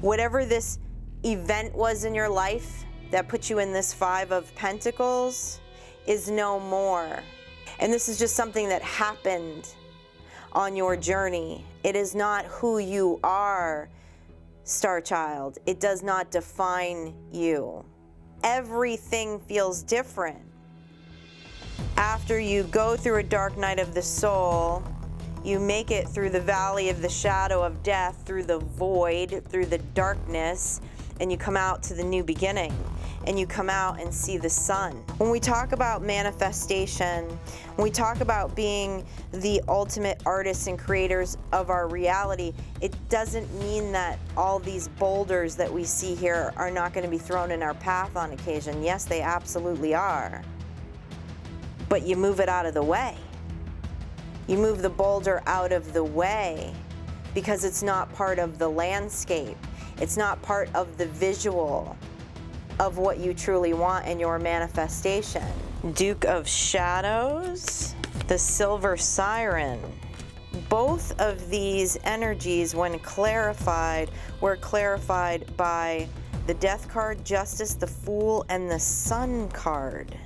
Whatever this event was in your life that put you in this Five of Pentacles is no more. And this is just something that happened on your journey. It is not who you are, Star Child. It does not define you. Everything feels different. After you go through a dark night of the soul, you make it through the valley of the shadow of death, through the void, through the darkness, and you come out to the new beginning, and you come out and see the sun. When we talk about manifestation, when we talk about being the ultimate artists and creators of our reality, it doesn't mean that all these boulders that we see here are not going to be thrown in our path on occasion. Yes, they absolutely are. But you move it out of the way. You move the boulder out of the way because it's not part of the landscape. It's not part of the visual of what you truly want in your manifestation. Duke of Shadows, the Silver Siren. Both of these energies, when clarified, were clarified by the Death card, Justice, the Fool, and the Sun card.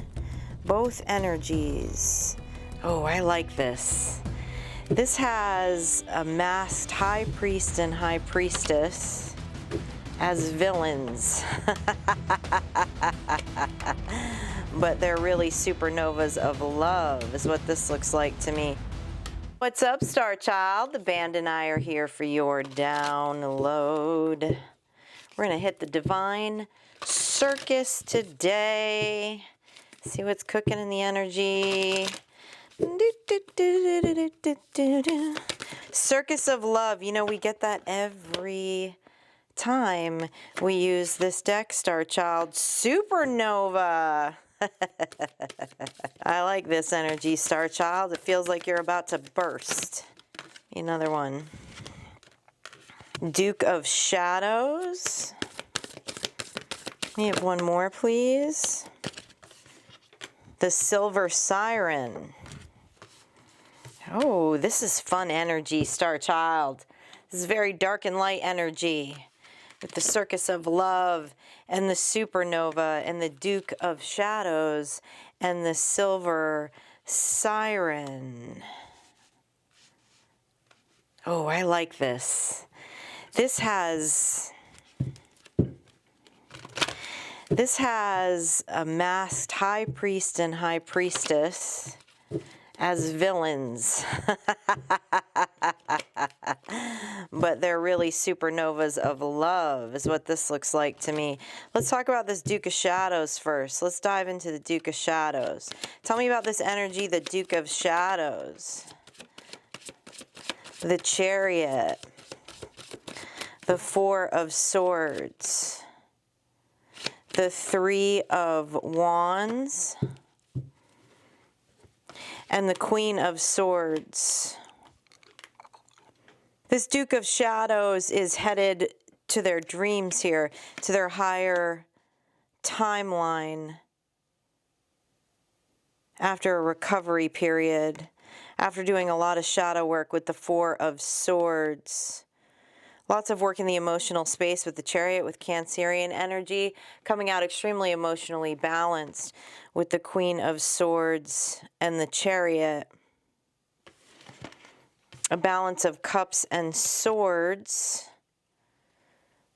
Both energies. Oh, I like this. This has a masked High Priest and High Priestess as villains. But they're really supernovas of love, is what this looks like to me. What's up, Star Child? The band and I are here for your download. We're going to hit the divine circus today. See what's cooking in the energy. Circus of love. You know, we get that every time we use this deck, Star Child. Supernova. I like this energy, Star Child. It feels like you're about to burst. Another one. Duke of Shadows. We have one more, please. The Silver Siren. Oh, this is fun energy, Star Child. This is very dark and light energy with the Circus of Love and the Supernova and the Duke of Shadows and the Silver Siren. Oh, I like this. This has a masked High Priest and High Priestess as villains. But they're really supernovas of love, is what this looks like to me. Let's talk about this Duke of Shadows first. Let's dive into the Duke of Shadows. Tell me about this energy, the Duke of Shadows. The Chariot. The Four of Swords. The Three of Wands. And the Queen of Swords. This Duke of Shadows is headed to their dreams here, to their higher timeline after a recovery period, after doing a lot of shadow work with the Four of Swords. Lots of work in the emotional space with the Chariot, with Cancerian energy, coming out extremely emotionally balanced with the Queen of Swords and the Chariot. A balance of cups and swords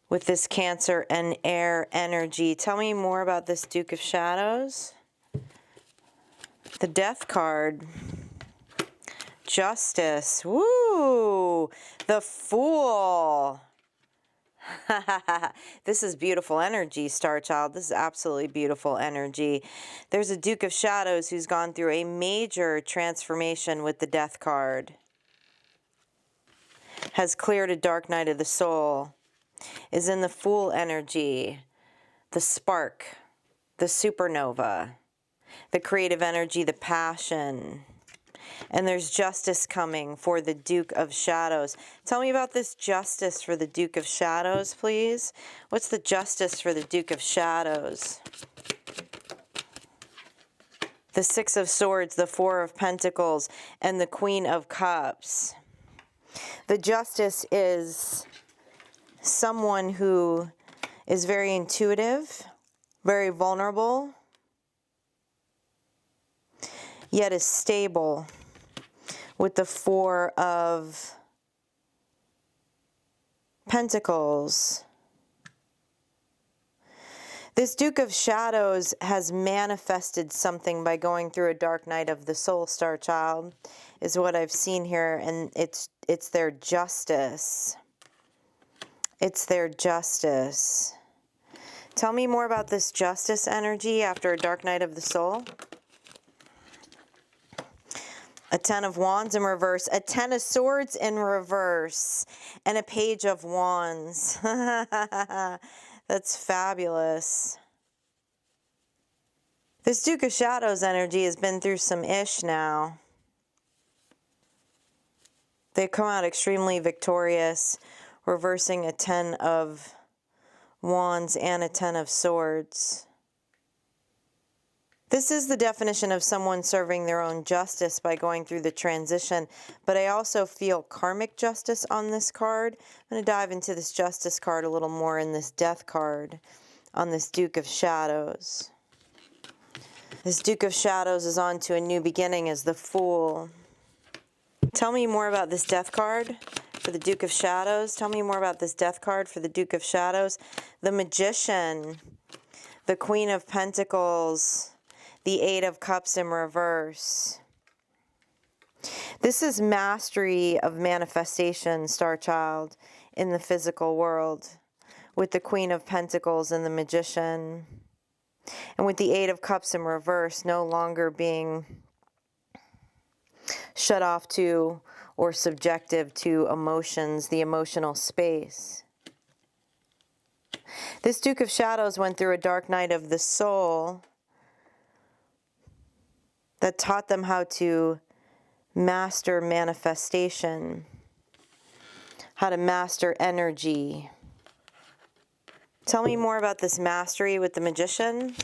with this Cancer and air energy. Tell me more about this Duke of Shadows. The Death card. Justice. Woo! The Fool. This is beautiful energy, Star Child. This is absolutely beautiful energy. There's a Duke of Shadows who's gone through a major transformation with the Death card. Has cleared a dark night of the soul. Is in the Fool energy. The spark. The supernova. The creative energy, the passion. And there's justice coming for the Duke of Shadows. Tell me about this justice for the Duke of Shadows, please. What's the justice for the Duke of Shadows? The Six of Swords, the Four of Pentacles, and the Queen of Cups. The justice is someone who is very intuitive, very vulnerable, yet is stable with the Four of Pentacles. This Duke of Shadows has manifested something by going through a dark night of the soul, Star Child, is what I've seen here, and it's their justice. It's their justice. Tell me more about this justice energy after a dark night of the soul. A Ten of Wands in reverse, a Ten of Swords in reverse, and a Page of Wands. That's fabulous. This Duke of Shadows energy has been through some ish now. They come out extremely victorious, reversing a Ten of Wands and a Ten of Swords. This is the definition of someone serving their own justice by going through the transition, but I also feel karmic justice on this card. I'm going to dive into this justice card a little more in this death card on this Duke of Shadows. This Duke of Shadows is on to a new beginning as the Fool. Tell me more about this death card for the Duke of Shadows. Tell me more about this death card for the Duke of Shadows. The Magician, the Queen of Pentacles, the Eight of Cups in reverse. This is mastery of manifestation, Star Child, in the physical world, with the Queen of Pentacles and the Magician. And with the Eight of Cups in reverse, no longer being shut off to or subjective to emotions, the emotional space. This Duke of Shadows went through a dark night of the soul that taught them how to master manifestation, how to master energy. Tell me more about this mastery with the Magician.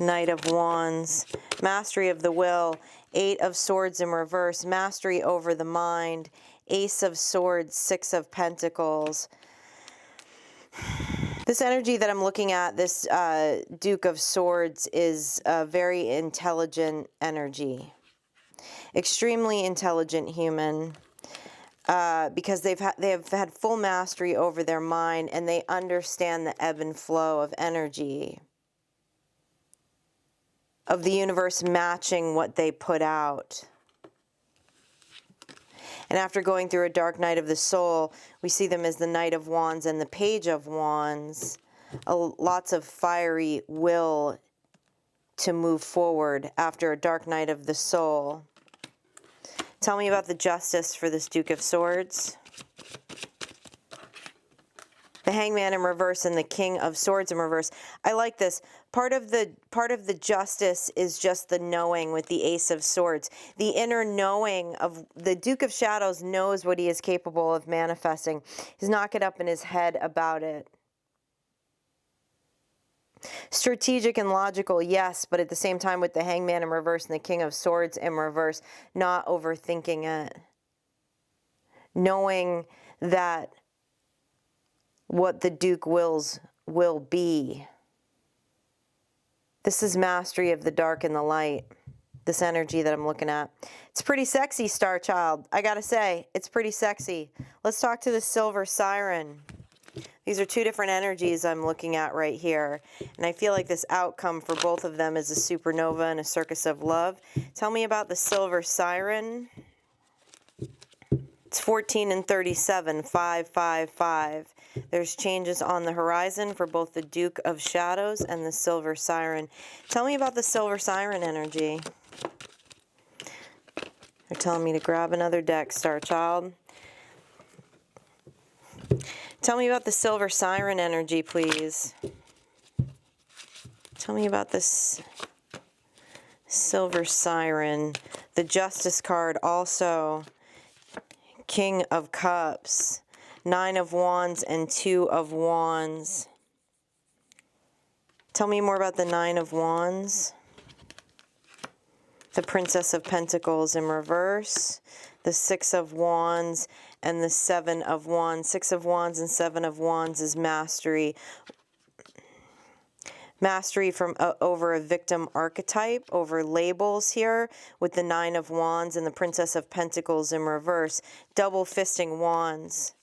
Knight of Wands, mastery of the will, Eight of Swords in reverse, mastery over the mind, Ace of Swords, Six of Pentacles. This energy that I'm looking at, this Duke of Swords, is a very intelligent energy. Extremely intelligent human. Because they have had full mastery over their mind, and they understand the ebb and flow of energy, of the universe matching what they put out. And after going through a dark night of the soul, we see them as the Knight of Wands and the Page of Wands. Lots of fiery will to move forward after a dark night of the soul. Tell me about the justice for this Duke of Swords. The Hangman in reverse and the King of Swords in reverse. I like this. Part of the justice is just the knowing with the Ace of Swords. The inner knowing of the Duke of Shadows knows what he is capable of manifesting. He's not get up in his head about it. Strategic and logical, yes, but at the same time with the Hangman in reverse and the King of Swords in reverse, not overthinking it. Knowing that what the Duke wills will be. This is mastery of the dark and the light, this energy that I'm looking at. It's pretty sexy, Star Child. I gotta say, it's pretty sexy. Let's talk to the Silver Siren. These are two different energies I'm looking at right here. And I feel like this outcome for both of them is a supernova and a circus of love. Tell me about the Silver Siren. It's 14 and 37, 555. There's changes on the horizon for both the Duke of Shadows and the Silver Siren. Tell me about the Silver Siren energy. They're telling me to grab another deck, Star Child. Tell me about the Silver Siren energy, please. Tell me about this Silver Siren. The Justice card also. King of Cups. Nine of Wands and Two of Wands. Tell me more about the Nine of Wands. The Princess of Pentacles in reverse. The Six of Wands and the Seven of Wands. Six of Wands and Seven of Wands is mastery. Mastery from over a victim archetype, over labels here with the Nine of Wands and the Princess of Pentacles in reverse. Double fisting wands.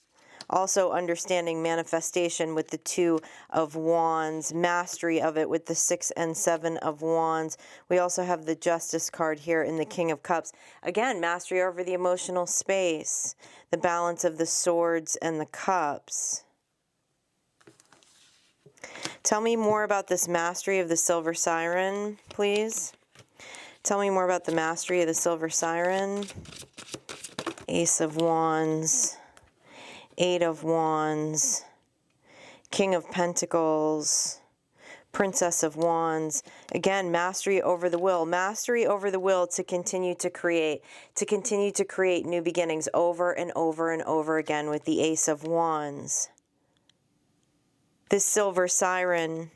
Also understanding manifestation with the Two of Wands. Mastery of it with the Six and Seven of Wands. We also have the Justice card here in the King of Cups. Again, mastery over the emotional space. The balance of the Swords and the Cups. Tell me more about this mastery of the Silver Siren, please. Tell me more about the mastery of the Silver Siren. Ace of Wands, Eight of Wands, King of Pentacles, Princess of Wands. Again, mastery over the will. Mastery over the will to continue to create new beginnings over and over and over again with the Ace of Wands. This Silver Siren,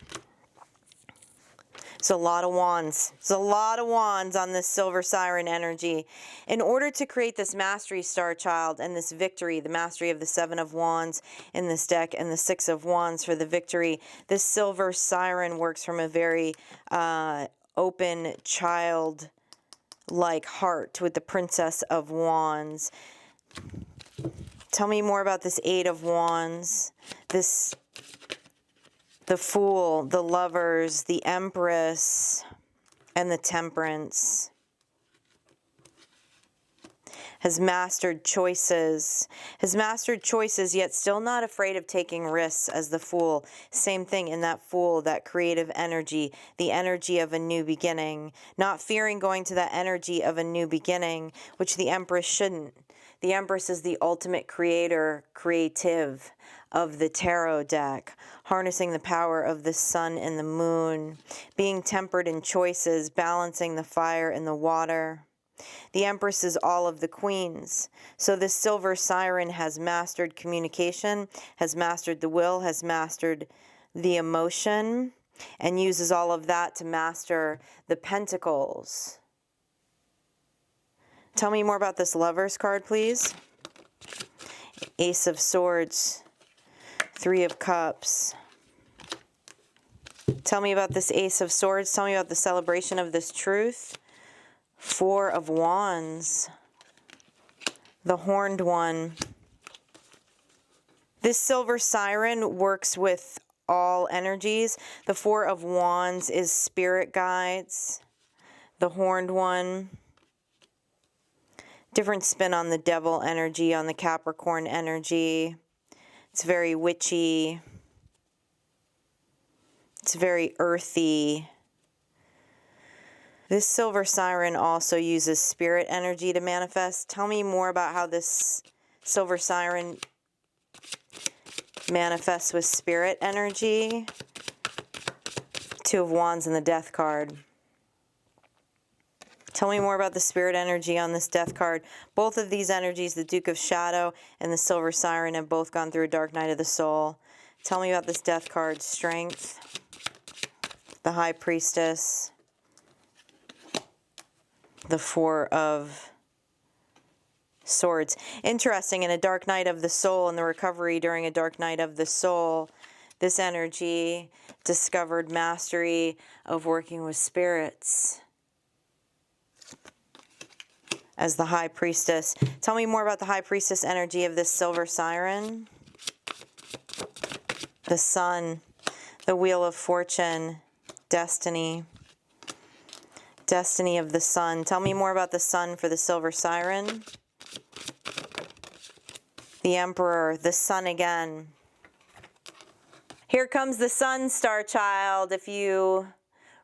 it's a lot of wands. There's a lot of wands on this Silver Siren energy. In order to create this mastery, Star Child, and this victory, the mastery of the Seven of Wands in this deck and the Six of Wands for the victory, this Silver Siren works from a very open, child-like heart with the Princess of Wands. Tell me more about this Eight of Wands, the Fool, the Lovers, the Empress, and the Temperance. Has mastered choices, yet still not afraid of taking risks as the Fool. Same thing in that Fool, that creative energy, the energy of a new beginning. Not fearing going to that energy of a new beginning, which the Empress shouldn't. The Empress is the ultimate creative of the tarot deck, harnessing the power of the sun and the moon, being tempered in choices, balancing the fire and the water. The Empress is all of the queens. So this Silver Siren has mastered communication, has mastered the will, has mastered the emotion, and uses all of that to master the Pentacles. Tell me more about this Lovers card, please. Ace of Swords, Three of Cups. Tell me about this Ace of Swords. Tell me about the celebration of this truth. Four of Wands, the Horned One. This Silver Siren works with all energies. The Four of Wands is spirit guides. The Horned One, different spin on the Devil energy, on the Capricorn energy. It's very witchy. It's very earthy. This Silver Siren also uses spirit energy to manifest. Tell me more about how this Silver Siren manifests with spirit energy. Two of Wands and the Death card. Tell me more about the spirit energy on this Death card. Both of these energies, the Duke of Shadow and the Silver Siren, have both gone through a dark night of the soul. Tell me about this Death card. Strength, the High Priestess, the Four of Swords. Interesting, in a dark night of the soul, and the recovery during a dark night of the soul, this energy discovered mastery of working with spirits as the High Priestess. Tell me more about the High Priestess energy of this Silver Siren. The Sun, the Wheel of Fortune, Destiny. Destiny of the Sun. Tell me more about the Sun for the Silver Siren. The Emperor, the Sun again. Here comes the Sun, Star Child. If you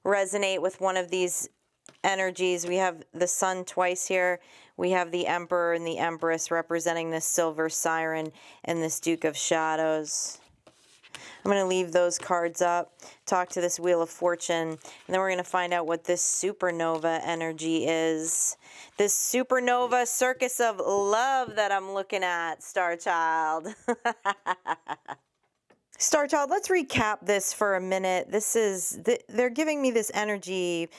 resonate with one of these energies, we have the Sun twice here. We have the Emperor and the Empress representing this Silver Siren and this Duke of Shadows. I'm going to leave those cards up, talk to this Wheel of Fortune, and then we're going to find out what this Supernova energy is. This Supernova Circus of love that I'm looking at, Star Child. Star Child, let's recap this for a minute. They're giving me this energy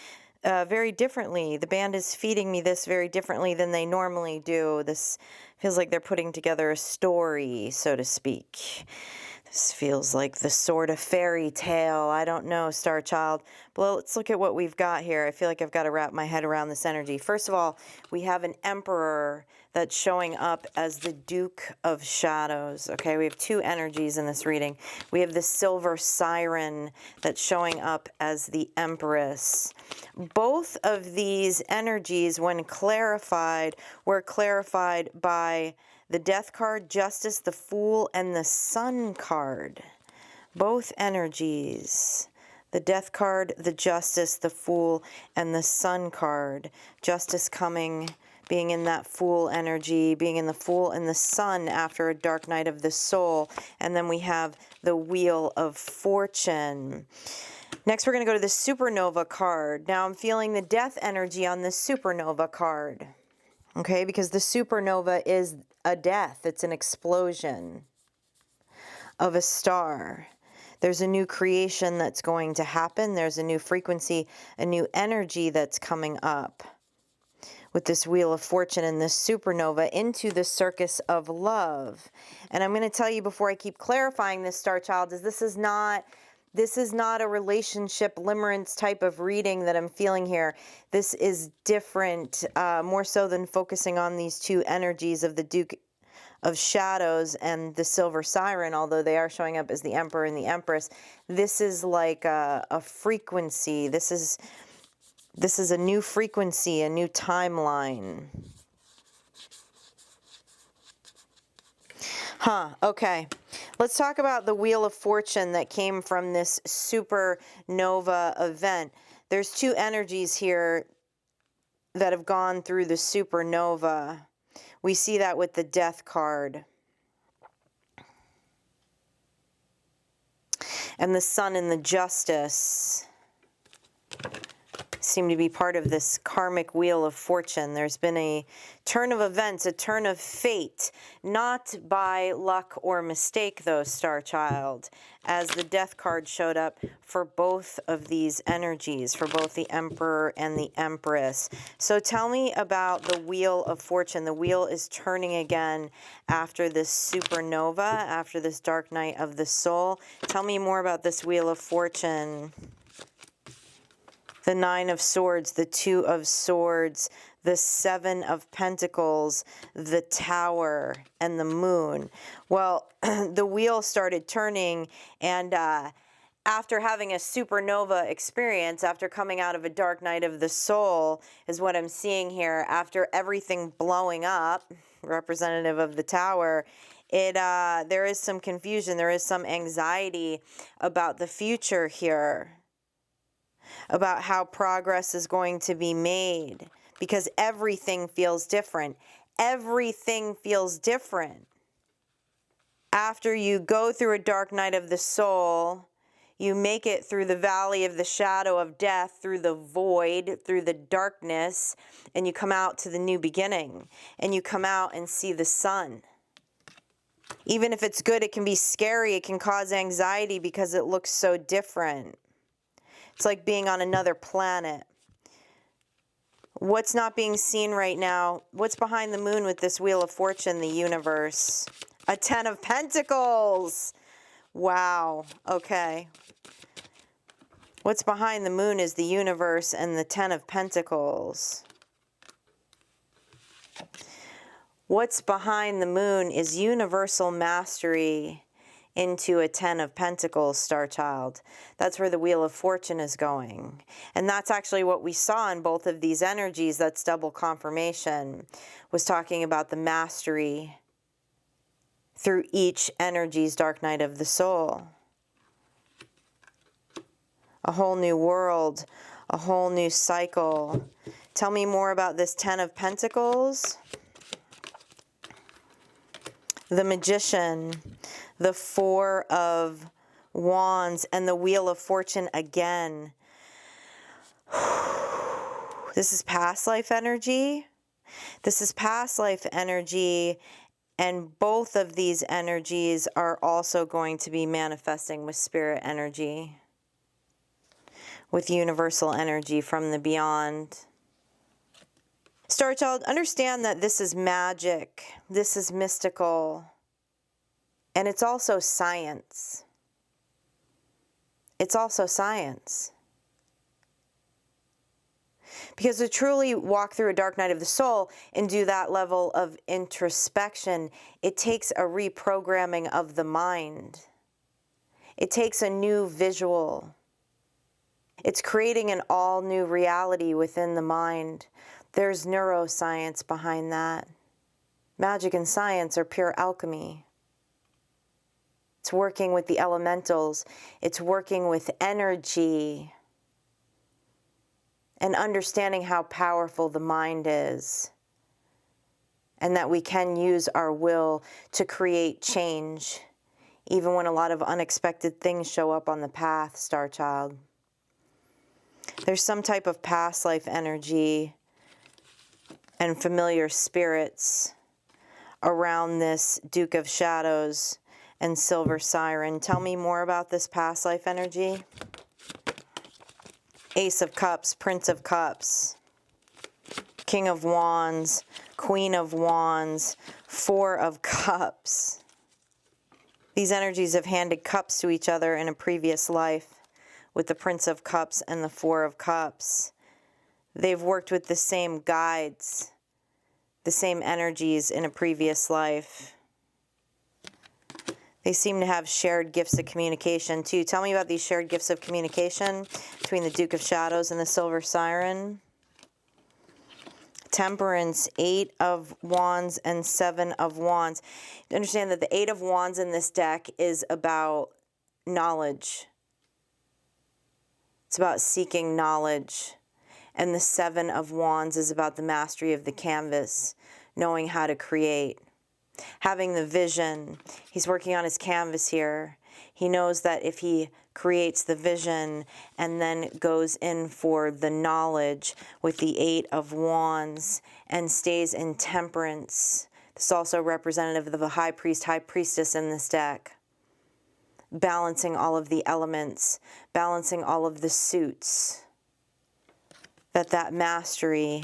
very differently. The band is feeding me this very differently than they normally do. This feels like they're putting together a story, so to speak. This feels like the sort of fairy tale. I don't know, Star Child. But let's look at what we've got here. I feel like I've got to wrap my head around this energy. First of all, we have an Emperor that's showing up as the Duke of Shadows. Okay, we have two energies in this reading. We have the Silver Siren that's showing up as the Empress. Both of these energies, when clarified, were clarified by the Death card, Justice, the Fool, and the Sun card. Both energies. The Death card, the Justice, the Fool, and the Sun card. Justice coming, being in that Fool energy, being in the Fool and the Sun after a dark night of the soul. And then we have the Wheel of Fortune. Next, we're going to go to the Supernova card. Now, I'm feeling the Death energy on the Supernova card. Okay, because the supernova is a death. It's an explosion of a star. There's a new creation that's going to happen. There's a new frequency, a new energy that's coming up with this Wheel of Fortune and this supernova into the circus of love. And I'm going to tell you before I keep clarifying this, Star Child, is this is not a relationship limerence type of reading that I'm feeling here. This is different, more so than focusing on these two energies of the Duke of Shadows and the Silver Siren, although they are showing up as the Emperor and the Empress. This is like a frequency. This is a new frequency, a new timeline. Okay. Let's talk about the Wheel of Fortune that came from this supernova event. There's two energies here that have gone through the supernova. We see that with the Death card. And the Sun and the Justice seem to be part of this karmic Wheel of Fortune. There's been a turn of events, a turn of fate, not by luck or mistake, though, Star Child, as the Death card showed up for both of these energies, for both the Emperor and the Empress. So tell me about the Wheel of Fortune. The wheel is turning again after this supernova, after this dark night of the soul. Tell me more about this Wheel of Fortune. The Nine of Swords, the Two of Swords, the Seven of Pentacles, the Tower, and the Moon. Well, the wheel started turning, and after having a supernova experience, after coming out of a dark night of the soul, is what I'm seeing here, after everything blowing up, representative of the Tower, there is some confusion, there is some anxiety about the future here, about how progress is going to be made, because everything feels different. Everything feels different. After you go through a dark night of the soul, you make it through the valley of the shadow of death, through the void, through the darkness, and you come out to the new beginning, and you come out and see the sun. Even if it's good, it can be scary. It can cause anxiety because it looks so different. It's like being on another planet. What's not being seen right now? What's behind the moon with this Wheel of Fortune, the universe? A Ten of Pentacles. Wow. Okay. What's behind the moon is the universe and the Ten of Pentacles. What's behind the moon is universal mastery into a Ten of Pentacles, Star Child. That's where the Wheel of Fortune is going. And that's actually what we saw in both of these energies. That's double confirmation. Was talking about the mastery through each energy's dark night of the soul. A whole new world, a whole new cycle. Tell me more about this Ten of Pentacles. The Magician, the Four of Wands, and the Wheel of Fortune again. This is past life energy. This is past life energy, and both of these energies are also going to be manifesting with spirit energy. with universal energy from the beyond. Star Child, understand that this is magic, this is mystical, and it's also science. It's also science. Because to truly walk through a dark night of the soul and do that level of introspection, it takes a reprogramming of the mind. It takes a new visual. It's creating an all-new reality within the mind. There's neuroscience behind that. Magic and science are pure alchemy. It's working with the elementals. It's working with energy. And understanding how powerful the mind is. And that we can use our will to create change, even when a lot of unexpected things show up on the path, Star Child. There's some type of past life energy and familiar spirits around this Duke of Shadows and Silver Siren. Tell me more about this past life energy. Ace of Cups, Prince of Cups, King of Wands, Queen of Wands, Four of Cups. These energies have handed cups to each other in a previous life with the Prince of Cups and the Four of Cups. They've worked with the same guides, the same energies in a previous life. They seem to have shared gifts of communication too. Tell me about these shared gifts of communication between the Duke of Shadows and the Silver Siren. Temperance, Eight of Wands and Seven of Wands. You understand that the Eight of Wands in this deck is about knowledge. It's about seeking knowledge. And the Seven of Wands is about the mastery of the canvas, knowing how to create. Having the vision. He's working on his canvas here. He knows that if he creates the vision and then goes in for the knowledge with the Eight of Wands and stays in temperance. This is also representative of the high priest, high priestess in this deck. Balancing all of the elements, balancing all of the suits. That mastery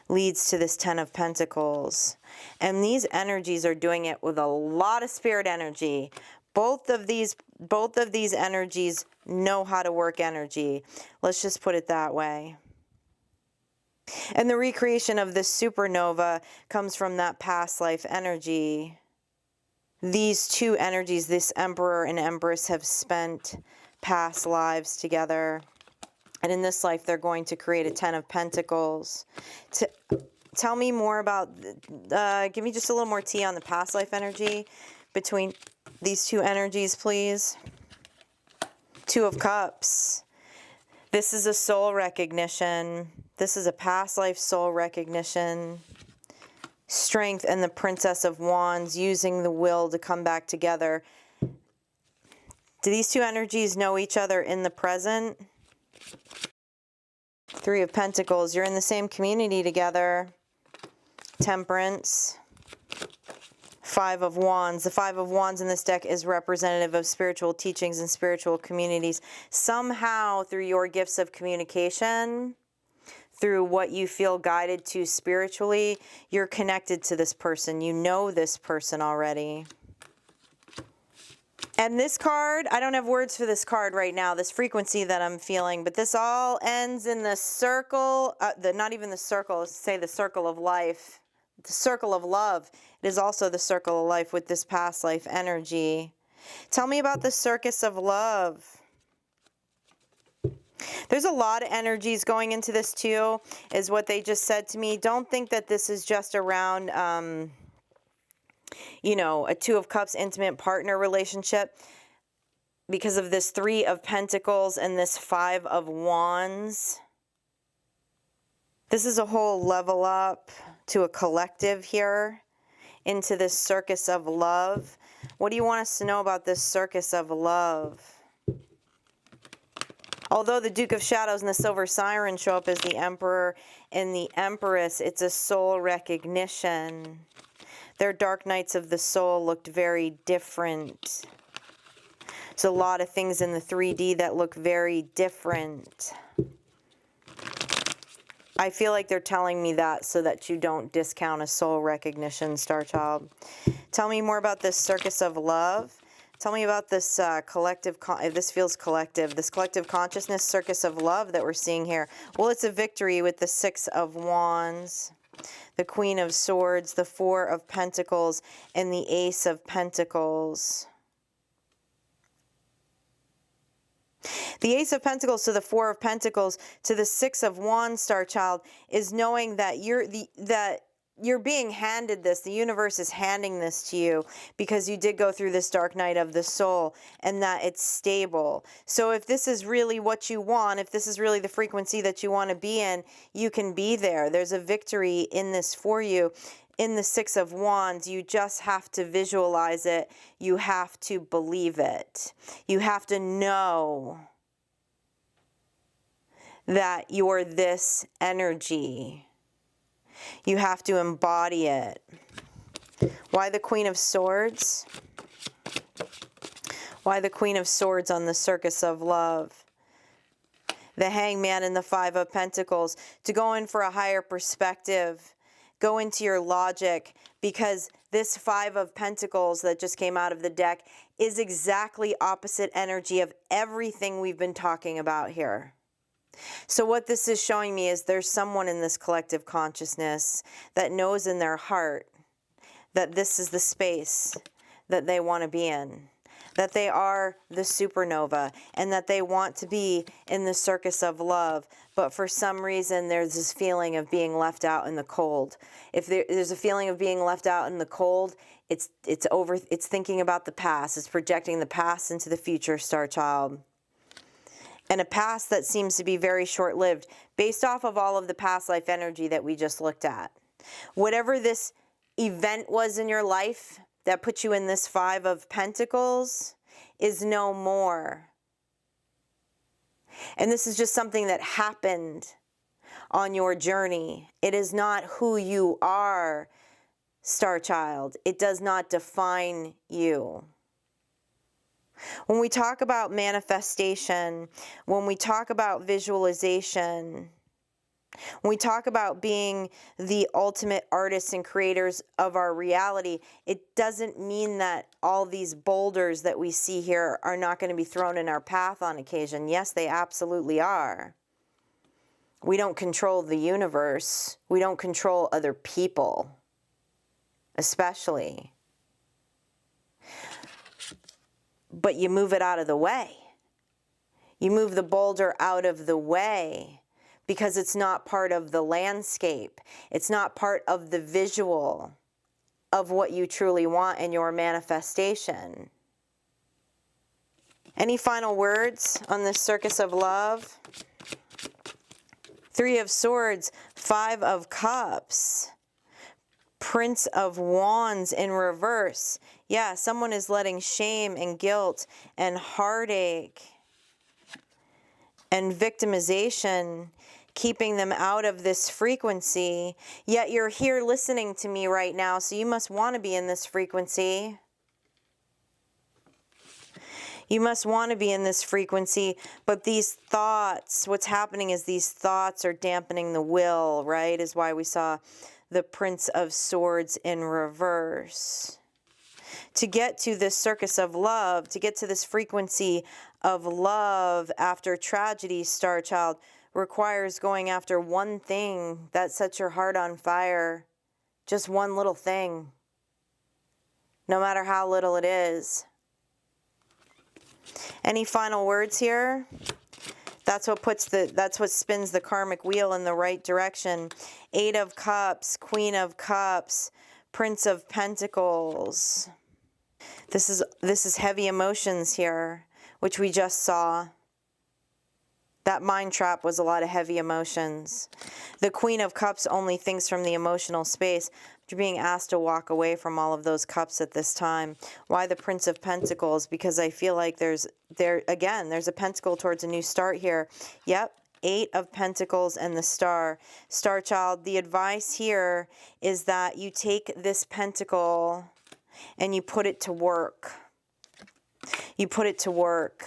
leads to this Ten of Pentacles. And these energies are doing it with a lot of spirit energy. Both of these energies know how to work energy. Let's just put it that way. And the recreation of this supernova comes from that past life energy. These two energies, this Emperor and Empress, have spent past lives together. And in this life, they're going to create a Ten of Pentacles. Tell me more about, give me just a little more tea on the past life energy between these two energies, please. Two of Cups. This is a soul recognition. This is a past life soul recognition. Strength and the Princess of Wands, using the will to come back together. Do these two energies know each other in the present? Three of Pentacles, you're in the same community together. Temperance. Five of Wands. The Five of Wands in this deck is representative of spiritual teachings and spiritual communities. Somehow, through your gifts of communication, through what you feel guided to spiritually, you're connected to this person. You know this person already. And this card, I don't have words for this card right now, this frequency that I'm feeling, but this all ends in the circle, not even the circle, say the circle of life, the circle of love. It is also the circle of life with this past life energy. Tell me about the circus of love. There's a lot of energies going into this too, is what they just said to me. Don't think that this is just around, you know, a Two of Cups intimate partner relationship, because of this Three of Pentacles and this Five of Wands. This is a whole level up to a collective here into this circus of love. What do you want us to know about this circus of love? Although the Duke of Shadows and the Silver Siren show up as the Emperor and the Empress, it's a soul recognition. Their dark nights of the soul looked very different. There's a lot of things in the 3D that look very different. I feel like they're telling me that so that you don't discount a soul recognition, Star Child. Tell me more about this Circus of Love. Tell me about this collective, if this feels collective, this collective consciousness Circus of Love that we're seeing here. Well, it's a victory with the 6 of Wands, the Queen of Swords, the 4 of Pentacles, and the Ace of Pentacles. The Ace of Pentacles to the 4 of Pentacles to the 6 of Wands, Star Child, is knowing that you're being handed this. The universe is handing this to you because you did go through this dark night of the soul, and that it's stable. So if this is really what you want, if this is really the frequency that you want to be in, you can be there. There's a victory in this for you. In the 6 of Wands, you just have to visualize it. You have to believe it. You have to know that you're this energy. You have to embody it. Why the Queen of Swords? Why the Queen of Swords on the Circus of Love? The Hangman and the 5 of Pentacles. To go in for a higher perspective. Go into your logic, because this 5 of Pentacles that just came out of the deck is exactly opposite energy of everything we've been talking about here. So what this is showing me is there's someone in this collective consciousness that knows in their heart that this is the space that they want to be in, that they are the supernova, and that they want to be in the Circus of Love. But for some reason, there's this feeling of being left out in the cold. If there's a feeling of being left out in the cold, it's thinking about the past. It's projecting the past into the future, Star Child. And a past that seems to be very short-lived, based off of all of the past life energy that we just looked at. Whatever this event was in your life that put you in this 5 of Pentacles is no more. And this is just something that happened on your journey. It is not who you are, Star Child. It does not define you. When we talk about manifestation, when we talk about visualization, when we talk about being the ultimate artists and creators of our reality, it doesn't mean that all these boulders that we see here are not going to be thrown in our path on occasion. Yes, they absolutely are. We don't control the universe. We don't control other people, especially. But you move it out of the way. You move the boulder out of the way because it's not part of the landscape. It's not part of the visual of what you truly want in your manifestation. Any final words on this Circus of Love? 3 of Swords, 5 of Cups, Prince of Wands in reverse. Yeah, someone is letting shame and guilt and heartache and victimization, keeping them out of this frequency. Yet you're here listening to me right now, so you must want to be in this frequency. You must want to be in this frequency, but these thoughts, what's happening is these thoughts are dampening the will, right? Is why we saw the Prince of Swords in reverse. To get to this Circus of Love, to get to this frequency of love after tragedy, Star Child, requires going after one thing that sets your heart on fire. Just one little thing. No matter how little it is. Any final words here? That's what spins the karmic wheel in the right direction. 8 of Cups, Queen of Cups, Prince of Pentacles. This is heavy emotions here, which we just saw. That mind trap was a lot of heavy emotions. The Queen of Cups only thinks from the emotional space. You're being asked to walk away from all of those cups at this time. Why the Prince of Pentacles? Because I feel like there's a pentacle towards a new start here. Yep, 8 of Pentacles and the Star. Star Child, the advice here is that you take this pentacle and you put it to work. you put it to work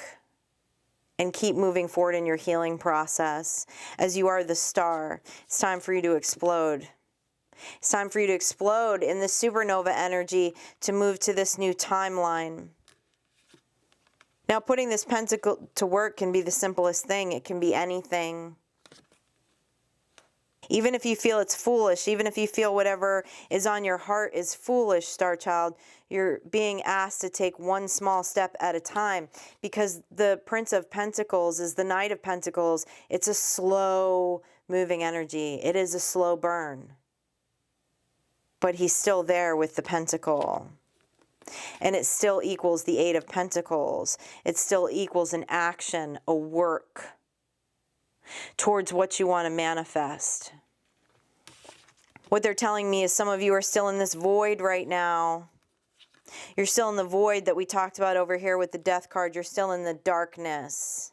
and keep moving forward in your healing process. As you are the star, it's time for you to explode. It's time for you to explode in this supernova energy to move to this new timeline. Now, putting this pentacle to work can be the simplest thing. It can be anything. Even if you feel it's foolish, even if you feel whatever is on your heart is foolish, Star Child, you're being asked to take one small step at a time, because the Prince of Pentacles is the Knight of Pentacles. It's a slow moving energy. It is a slow burn. But he's still there with the pentacle. And it still equals the Eight of Pentacles. It still equals an action, a work towards what you want to manifest. What they're telling me is some of you are still in this void right now. You're still in the void that we talked about over here with the Death card. You're still in the darkness.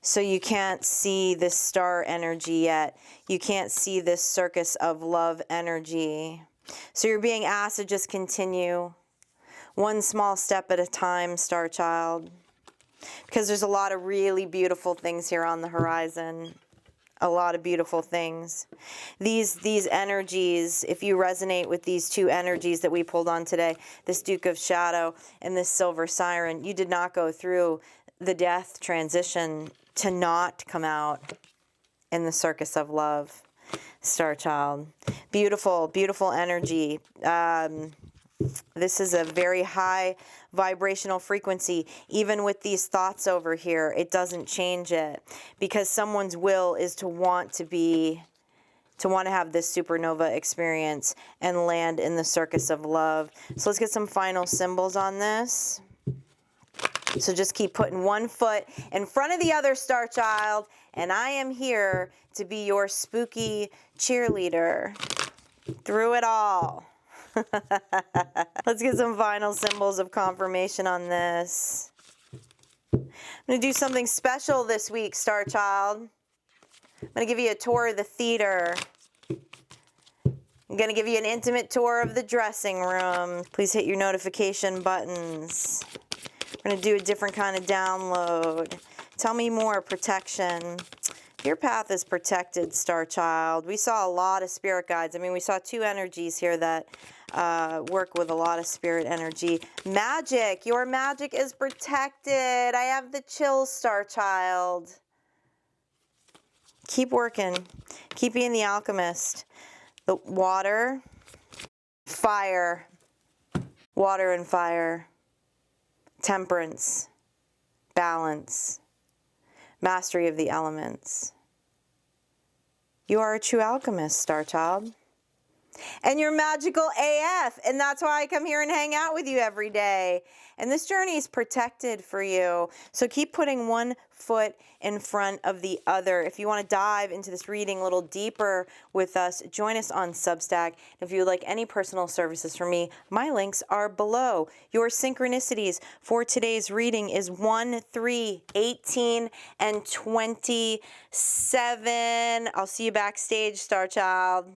So you can't see this star energy yet. You can't see this circus of love energy. So you're being asked to just continue one small step at a time, Star Child. Because there's a lot of really beautiful things here on the horizon. A lot of beautiful things. These energies, if you resonate with these two energies that we pulled on today, this Duke of Shadow and this Silver Siren, you did not go through the death transition to not come out in the circus of love, Star Child. Beautiful, beautiful energy. This is a very high vibrational frequency. Even with these thoughts over here, it doesn't change it, because someone's will is to want to have this supernova experience and land in the circus of love. So let's get some final symbols on this. So just keep putting one foot in front of the other, Star Child, and I am here to be your spooky cheerleader through it all. Let's get some final symbols of confirmation on this. I'm going to do something special this week, Star Child. I'm going to give you a tour of the theater. I'm going to give you an intimate tour of the dressing room. Please hit your notification buttons. We're going to do a different kind of download. Tell me more, protection. Your path is protected, Star Child. We saw a lot of spirit guides. I mean, we saw two energies here that work with a lot of spirit energy. Magic. Your magic is protected. I have the chills, Star Child. Keep working. Keep being the alchemist. The water, fire, water and fire, temperance, balance, mastery of the elements. You are a true alchemist, Star Child. And you're magical AF. And that's why I come here and hang out with you every day. And this journey is protected for you. So keep putting one foot in front of the other. If you want to dive into this reading a little deeper with us, join us on Substack. If you would like any personal services from me, my links are below. Your synchronicities for today's reading is 1, 3, 18, and 27. I'll see you backstage, Star Child.